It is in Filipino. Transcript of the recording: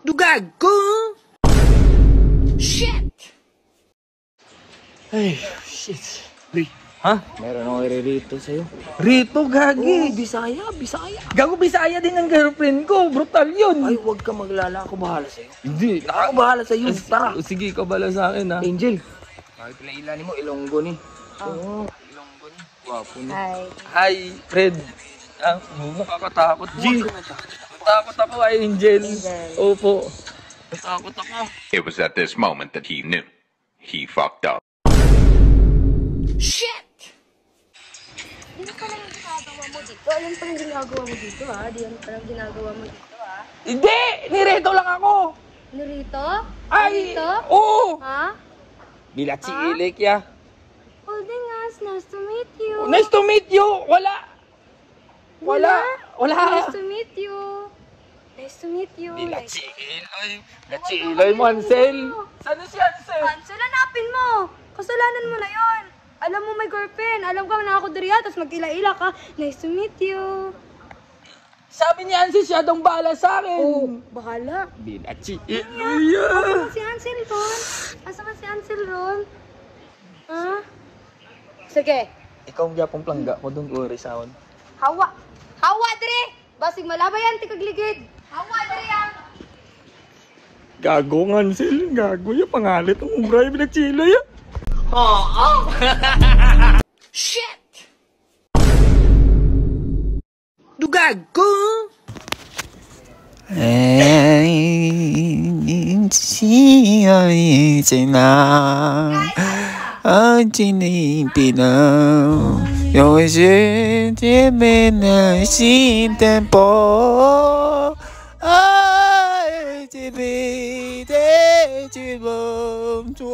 Dugag ko! Shit! Ay, shit. Uy, Ha? meron ako iririto sa'yo. Rito, gagi. Bisaya, Bisaya. Gago, Bisaya din ang girlfriend ko. Brutal yun. Ay, huwag ka maglala. Ako bahala sa'yo. Hindi. Ako bahala sa'yo. Tara. Sige, ikaw bala sa akin, ha? Angel. Ay, pinailanin mo. Ilonggo ni. Oo. Ilonggo ni. Wapo ni. Hi. Hi, Fred. Nakakatakot, G. Takot ako, Angel. Opo. Takot ako. It was at this moment that he knew. He fucked up. Shit! Di pa lang ginagawa mo dito. Ayan pa lang ginagawa mo dito, ha? Di yan pa lang ginagawa mo dito, ha? Hindi! Nireto lang ako! Nurito? Ay! Nurito? Oo! Ha? Bilat si Ilik, ya. Holdingas, nice to meet you. Nice to meet you! Wala! Wala! Nice to meet you. Nice to meet you. Bilat si Iloy. Bilat si Iloy mo, Ansel. Saan si Ansel? Ansel, hanapin mo. Kasalanan mo na yon. Alam mo may girlfriend. Alam ka na ako diriya, tapos mag-ila-ila ka. Nice to meet you. Sabi ni Ansel siya daw bahala sa akin. Oh, bahala. Bilat si Iloy. Asa ba si Ansel ron? Asa ba si Ansel ron? Ha? Sige. Ikaw ang gyapong plangga mo doon, Uri Sound. Hawa. Hawa, dire. Basig malabayan, tikagligid. Hawa, dire yan. Gago nga, Ansel. Gago yung pangalit ng umbray. Bilat si Iloy, ya. Shit! Dugag ko!有时见面的心淡薄，爱这辈的剧梦中。